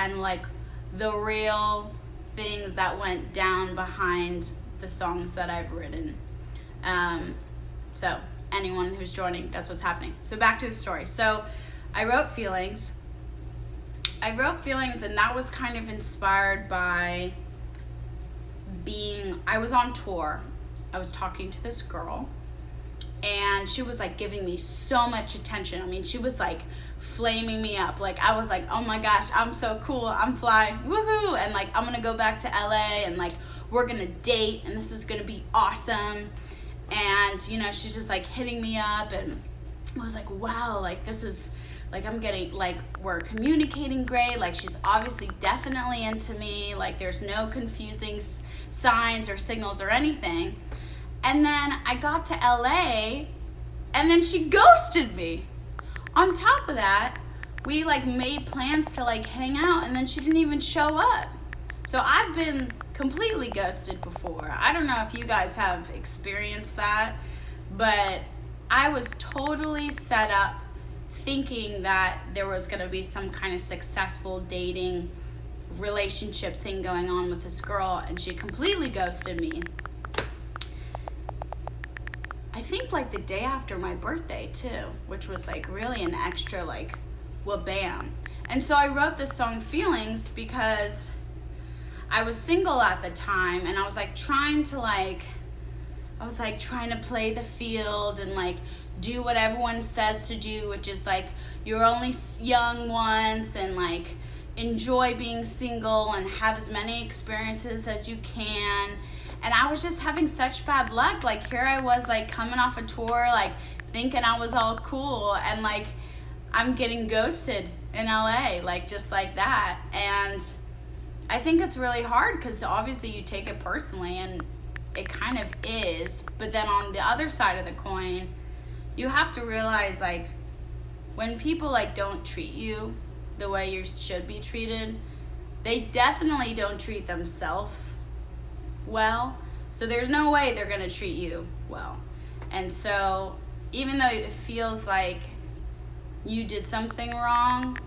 and like the real things that went down behind the songs that I've written. So anyone who's joining, that's what's happening. So back to the story. So I wrote Feelings, and that was kind of inspired by I was on tour. I was talking to this girl, and she was like giving me so much attention. I mean, she was like flaming me up. Like, I was like, oh my gosh, I'm so cool, I'm fly, woohoo, and like I'm gonna go back to LA, and like we're gonna date, and this is gonna be awesome. And you know, she's just like hitting me up, and I was like, wow, like this is like, I'm getting, like, we're communicating great, like she's obviously definitely into me, like there's no confusing signs or signals or anything. And then I got to LA, and then she ghosted me. On top of that, we like made plans to like hang out, and then she didn't even show up. So I've been completely ghosted before. I don't know if you guys have experienced that, but I was totally set up thinking that there was going to be some kind of successful dating relationship thing going on with this girl, and she completely ghosted me. I think like the day after my birthday too, which was like really an extra like wha-bam. And so I wrote this song Feelings because I was single at the time, and I was like trying to play the field and like do what everyone says to do, which is like you're only young once, and like enjoy being single and have as many experiences as you can. And I was just having such bad luck. Like here I was like coming off a tour, like thinking I was all cool, and like I'm getting ghosted in LA, like just like that. And I think it's really hard because obviously you take it personally, and it kind of is. But then on the other side of the coin, you have to realize like when people like don't treat you the way you should be treated, they definitely don't treat themselves well. So there's no way they're gonna treat you well. And so even though it feels like you did something wrong,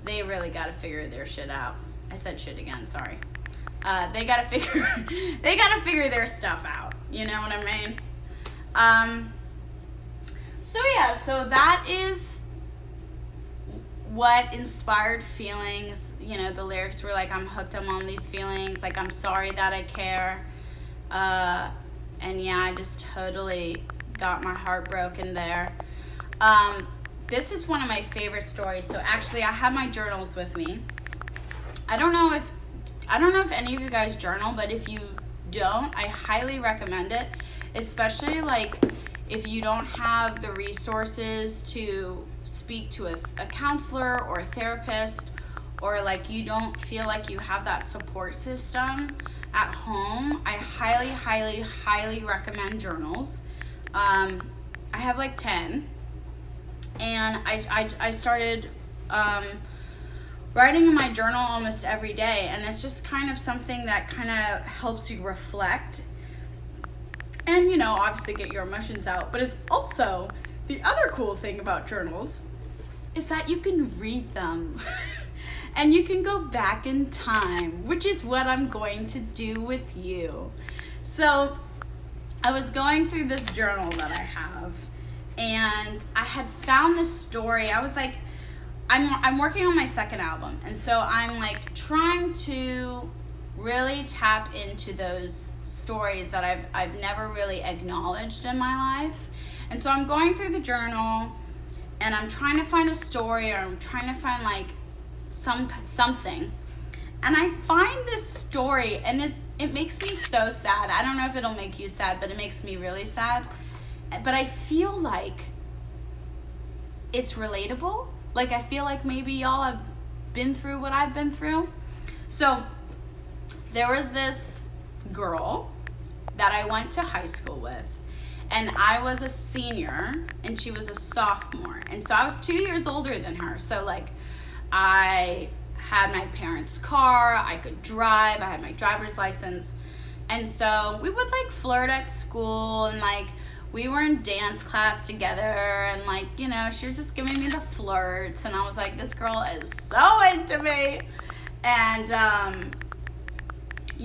they really gotta figure their shit out. I said shit again, sorry. They gotta figure their stuff out. You know what I mean? So yeah, so that is what inspired Feelings. You know, the lyrics were like, I'm hooked, I'm on these feelings, like I'm sorry that I care. And yeah, I just totally got my heart broken there. This is one of my favorite stories. So actually I have my journals with me. I don't know if any of you guys journal, but if you don't, I highly recommend it, especially like if you don't have the resources to speak to a counselor or a therapist, or like you don't feel like you have that support system at home. I highly, highly, highly recommend journals. I have like 10, and I started writing in my journal almost every day, and it's just kind of something that kind of helps you reflect and, you know, obviously get your emotions out. But it's also, the other cool thing about journals is that you can read them and you can go back in time, which is what I'm going to do with you. So I was going through this journal that I have, and I had found this story. I was like, I'm working on my second album, and so I'm like trying to really tap into those stories that I've never really acknowledged in my life. And so I'm going through the journal, and I'm trying to find a story, or I'm trying to find like something. And I find this story, and it makes me so sad. I don't know if it'll make you sad, but it makes me really sad. But I feel like it's relatable. Like I feel like maybe y'all have been through what I've been through. So there was this girl that I went to high school with, and I was a senior and she was a sophomore. And so I was 2 years older than her. So like I had my parents' car, I could drive, I had my driver's license. And so we would like flirt at school, and like we were in dance class together, and like, you know, she was just giving me the flirts, and I was like, this girl is so into me. And,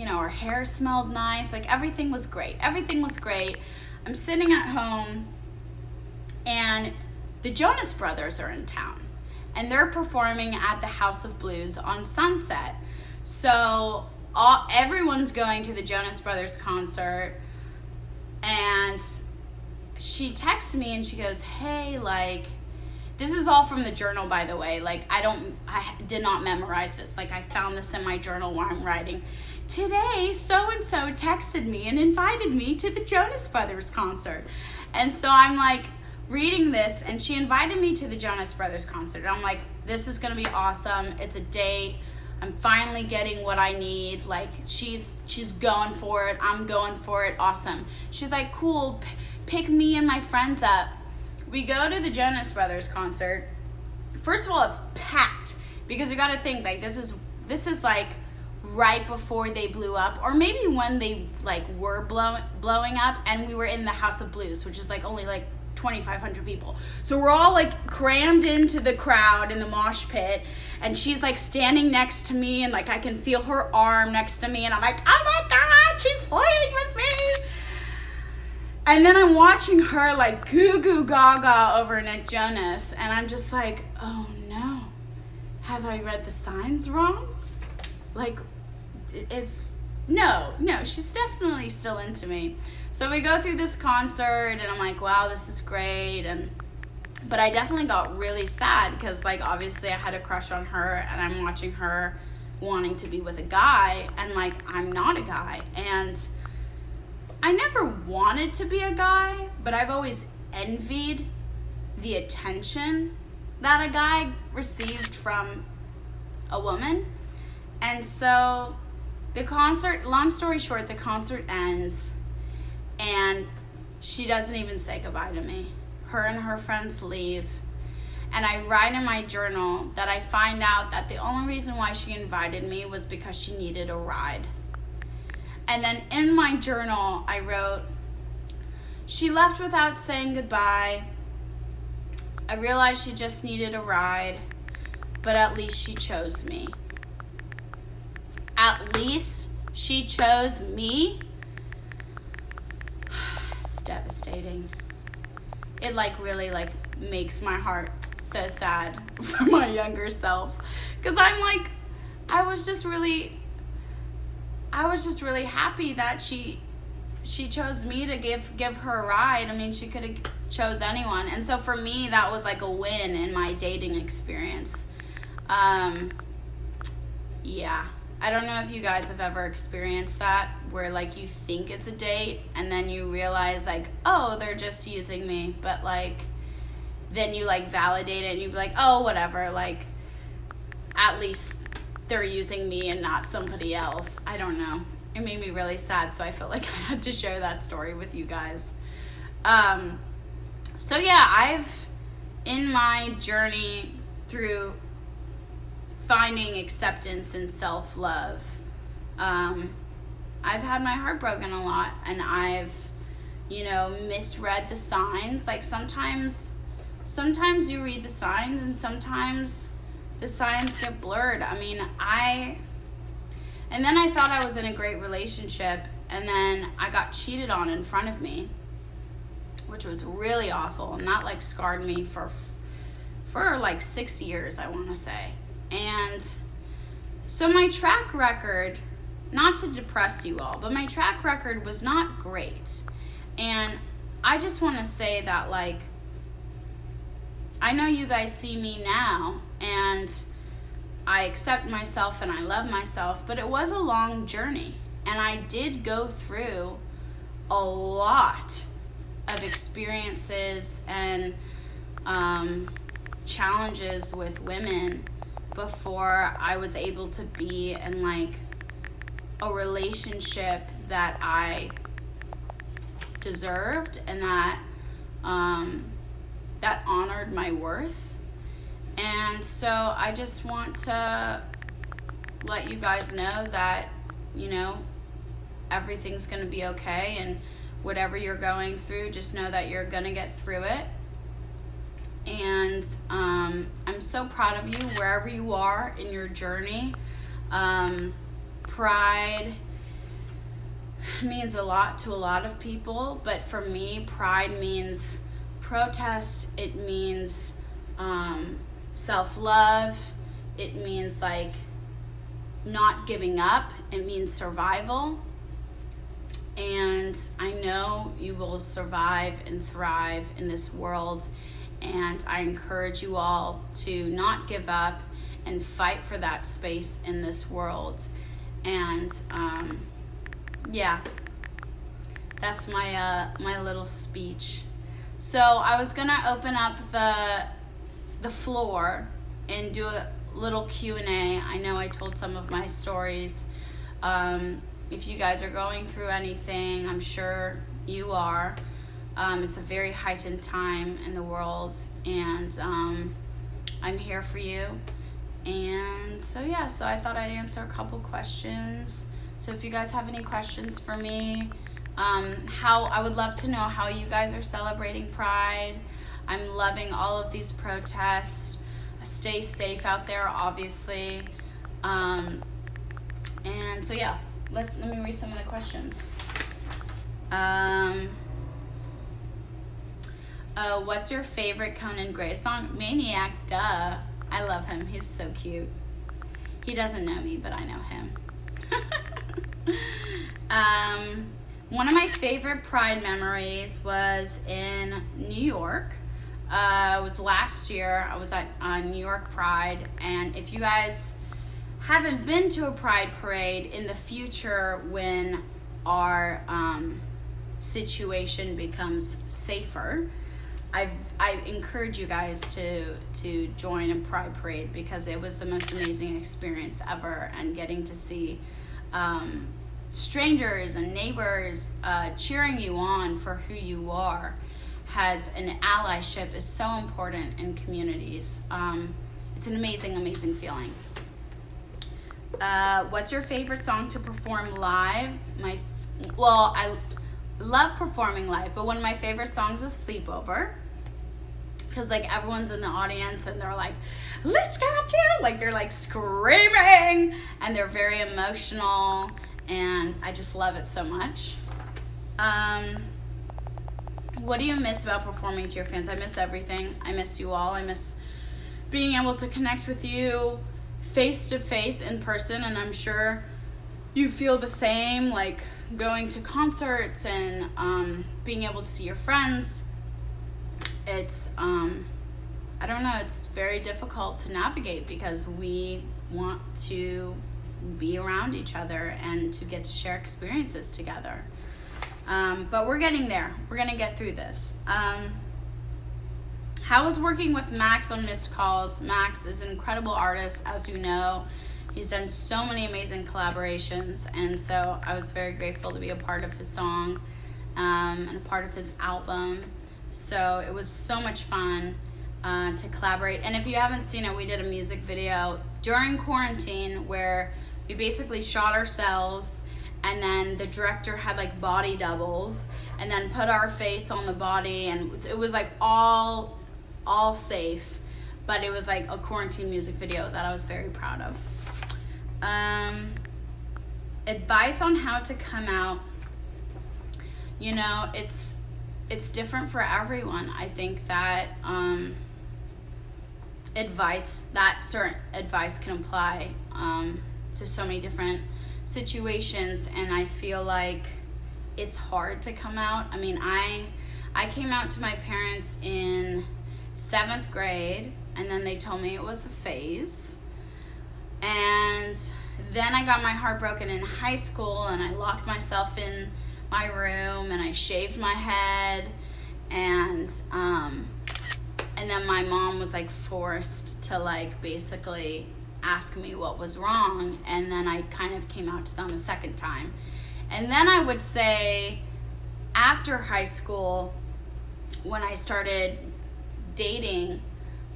her hair smelled nice. Like, everything was great. Everything was great. I'm sitting at home, and the Jonas Brothers are in town. And they're performing at the House of Blues on Sunset. So everyone's going to the Jonas Brothers concert. And she texts me and she goes, hey, like, this is all from the journal, by the way. Like, I did not memorize this. Like, I found this in my journal while I'm writing. Today, so-and-so texted me and invited me to the Jonas Brothers concert. And so I'm like reading this, and she invited me to the Jonas Brothers concert. And I'm like, this is going to be awesome. It's a date. I'm finally getting what I need. Like, she's going for it. I'm going for it. Awesome. She's like, cool. Pick me and my friends up. We go to the Jonas Brothers concert. First of all, it's packed, because you got to think, like, this is like right before they blew up, or maybe when they like were blowing up, and we were in the House of Blues, which is like only like 2,500 people. So we're all like crammed into the crowd in the mosh pit, and she's like standing next to me, and like I can feel her arm next to me, and I'm like, oh my God, she's flirting with me. And then I'm watching her like goo goo gaga over Nick Jonas, and I'm just like, oh no, have I read the signs wrong? Like, no, she's definitely still into me. So we go through this concert, and I'm like, wow, this is great. But I definitely got really sad, because like obviously I had a crush on her, and I'm watching her wanting to be with a guy, and like I'm not a guy, and I never wanted to be a guy, but I've always envied the attention that a guy received from a woman. And so the concert, long story short, the concert ends, and she doesn't even say goodbye to me. Her and her friends leave. And I write in my journal that I find out that the only reason why she invited me was because she needed a ride. And then in my journal, I wrote, she left without saying goodbye. I realized she just needed a ride, but at least she chose me. At least she chose me? It's devastating. It like really like makes my heart so sad for my younger self. Because I'm like, I was just really happy that she chose me to give her a ride. I mean, she could have chose anyone. And so for me, that was like a win in my dating experience. Yeah. I don't know if you guys have ever experienced that, where like you think it's a date, and then you realize like, oh, they're just using me. But like, then you like validate it, and you be like, oh, whatever. Like, at least they're using me and not somebody else. I don't know. It made me really sad, so I felt like I had to share that story with you guys. So yeah, I've, in my journey through finding acceptance and self-love, I've had my heart broken a lot, and I've, misread the signs. Like sometimes you read the signs, and sometimes the signs get blurred. I mean, and then I thought I was in a great relationship, and then I got cheated on in front of me, which was really awful, and that like scarred me for like 6 years, I want to say. And so my track record, not to depress you all, but my track record was not great. And I just want to say that, like, I know you guys see me now, and I accept myself and I love myself, but it was a long journey. And I did go through a lot of experiences and challenges with women before I was able to be in like a relationship that I deserved, and that that honored my worth. And so I just want to let you guys know that, everything's going to be okay, and whatever you're going through, just know that you're going to get through it. And I'm so proud of you wherever you are in your journey. Pride means a lot to a lot of people, but for me, pride means protest. It means self-love. It means like not giving up. It means survival. And I know you will survive and thrive in this world, and I encourage you all to not give up and fight for that space in this world. And yeah, that's my little speech. So I was gonna open up the floor and do a little Q&A. I know I told some of my stories. If you guys are going through anything, I'm sure you are. It's a very heightened time in the world, and I'm here for you. And so yeah, so I thought I'd answer a couple questions. So if you guys have any questions for me, I would love to know how you guys are celebrating Pride. I'm loving all of these protests. Stay safe out there, obviously. And so yeah, let me read some of the questions. What's your favorite Conan Gray song? Maniac, duh. I love him. He's so cute. He doesn't know me, but I know him. One of my favorite Pride memories was in New York. It was last year. I was at New York Pride, and if you guys haven't been to a Pride parade, in the future when our situation becomes safer, I encourage you guys to join a Pride parade, because it was the most amazing experience ever, and getting to see strangers and neighbors cheering you on for who you are has an allyship is so important in communities. It's an amazing, amazing feeling. What's your favorite song to perform live? I love performing live, but one of my favorite songs is Sleepover, because like everyone's in the audience and they're like, let's get you, like they're like screaming and they're very emotional, and I just love it so much. What do you miss about performing to your fans? I miss everything. I miss you all. I miss being able to connect with you face to face in person, and I'm sure you feel the same, like going to concerts and being able to see your friends. It's I don't know, it's very difficult to navigate because we want to be around each other and to get to share experiences together. But we're getting there. We're gonna get through this. How was working with Max on Missed Calls? Max is an incredible artist, as you know. He's done so many amazing collaborations, and so I was very grateful to be a part of his song and a part of his album. So it was so much fun to collaborate. And if you haven't seen it, we did a music video during quarantine where we basically shot ourselves, and then the director had like body doubles and then put our face on the body, and it was like all safe, but it was like a quarantine music video that I was very proud of. Advice on how to come out. You know, it's different for everyone. I think that certain advice can apply to so many different situations, and I feel like it's hard to come out. I mean, I came out to my parents in 7th grade, and then they told me it was a phase, and then I got my heart broken in high school, and I locked myself in my room and I shaved my head, and then my mom was like forced to like basically ask me what was wrong, and then I kind of came out to them a second time. And then I would say after high school, when I started dating,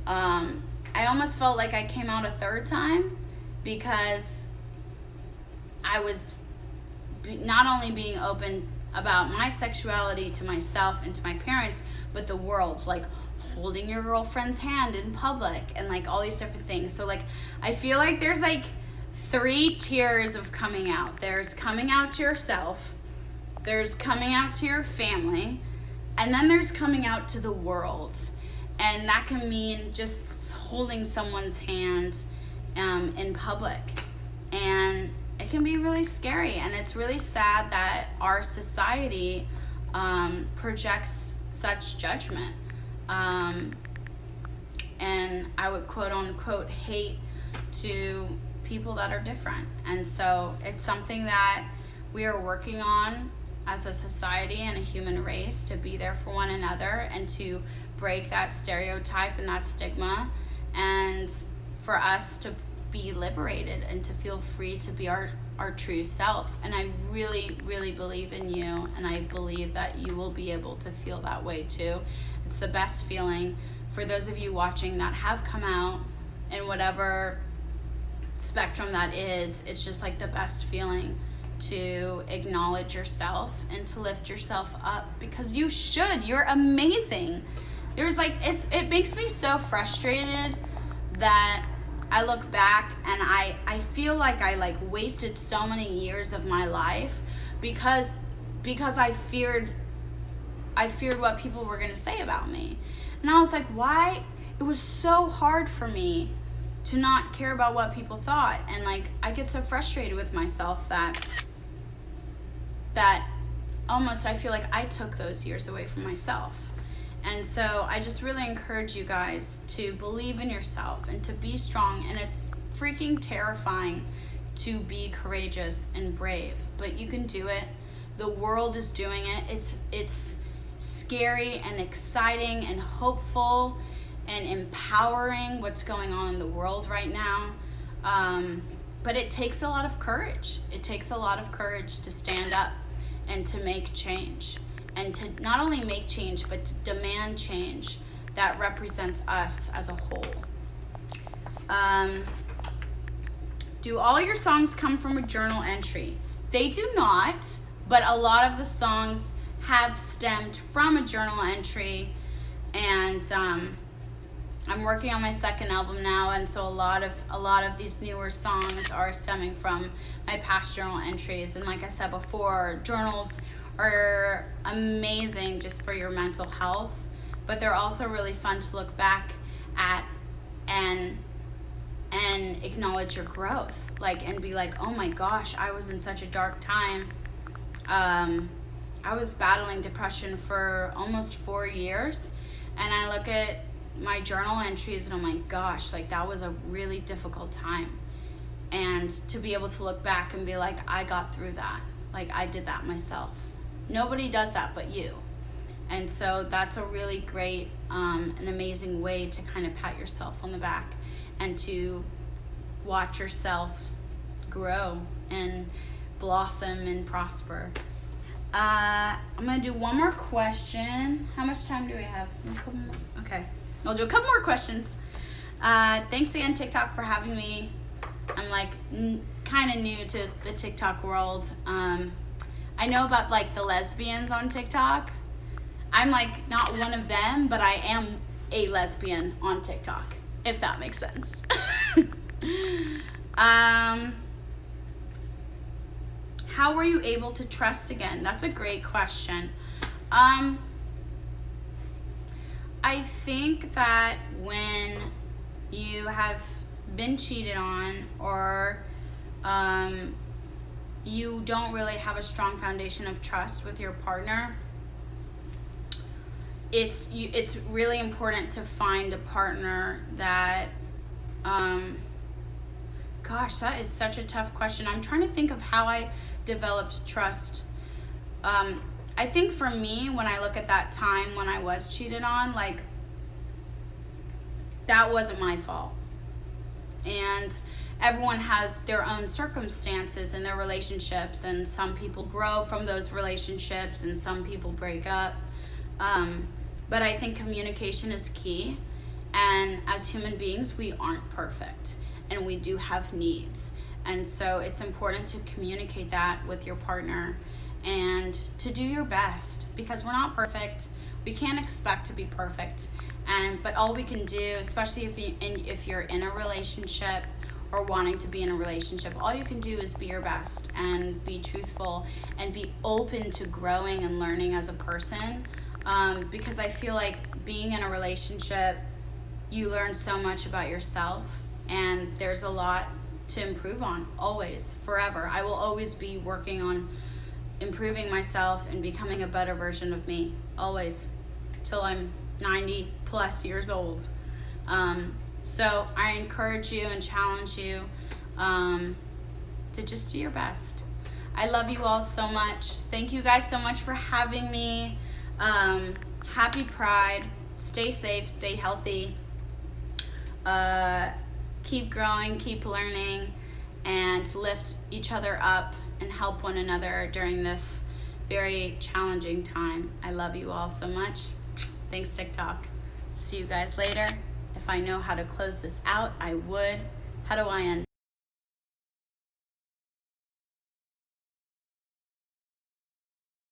I almost felt like I came out a third time, because I was not only being open about my sexuality to myself and to my parents, but the world, like holding your girlfriend's hand in public and like all these different things. So like I feel like there's like 3 tiers of coming out. There's coming out to yourself, there's coming out to your family, and then there's coming out to the world. And that can mean just holding someone's hand in public. And it can be really scary. And it's really sad that our society projects such judgment. And I would quote unquote hate to people that are different. And so it's something that we are working on as a society and a human race, to be there for one another and to break that stereotype and that stigma, and for us to be liberated and to feel free to be our true selves. And I really, really believe in you, and I believe that you will be able to feel that way too. It's the best feeling. For those of you watching that have come out in whatever spectrum that is, it's just like the best feeling to acknowledge yourself and to lift yourself up, because you should. You're amazing. It makes me so frustrated that I look back and I feel like I wasted so many years of my life because I feared what people were going to say about me. And I was like, why? It was so hard for me to not care about what people thought. And I get so frustrated with myself that almost I feel like I took those years away from myself. And so I just really encourage you guys to believe in yourself and to be strong. And it's freaking terrifying to be courageous and brave, but you can do it. The world is doing it. It's scary and exciting and hopeful and empowering what's going on in the world right now. But it takes a lot of courage. It takes a lot of courage to stand up and to make change, and to not only make change, but to demand change that represents us as a whole. Do all your songs come from a journal entry? They do not, but a lot of the songs have stemmed from a journal entry. And I'm working on my second album now, and so a lot of these newer songs are stemming from my past journal entries. And like I said before, journals are amazing just for your mental health, but they're also really fun to look back at and acknowledge your growth, and be like, oh my gosh, I was in such a dark time. I was battling depression for almost 4 years, and I look at my journal entries and I'm like, gosh, that was a really difficult time. And to be able to look back and be like, I got through that. I did that myself. Nobody does that but you. And so that's a really great, an amazing way to kind of pat yourself on the back and to watch yourself grow and blossom and prosper. I'm gonna do one more question. How much time do we have? Okay, I'll do a couple more questions. Thanks again, TikTok, for having me. I'm kind of new to the TikTok world. I know about the lesbians on TikTok. I'm not one of them, but I am a lesbian on TikTok, if that makes sense. How were you able to trust again? That's a great question. I think that when you have been cheated on, or you don't really have a strong foundation of trust with your partner, it's really important to find a partner that, gosh, that is such a tough question. I'm trying to think of how I developed trust. I think for me, when I look at that time when I was cheated on, that wasn't my fault. And everyone has their own circumstances in their relationships, and some people grow from those relationships and some people break up. But I think communication is key. And as human beings, we aren't perfect, and we do have needs. And so it's important to communicate that with your partner and to do your best, because we're not perfect. We can't expect to be perfect. But all we can do, especially if you're in a relationship or wanting to be in a relationship. All you can do is be your best and be truthful and be open to growing and learning as a person, because I feel like being in a relationship, you learn so much about yourself, and there's a lot to improve on, always, forever. I will always be working on improving myself and becoming a better version of me, always, till I'm 90 plus years old. So I encourage you and challenge you to just do your best. I love you all so much. Thank you guys so much for having me. Happy Pride. Stay safe, stay healthy. Keep growing, keep learning, and lift each other up and help one another during this very challenging time. I love you all so much. Thanks, TikTok. See you guys later. If I know how to close this out, I would. How do I end?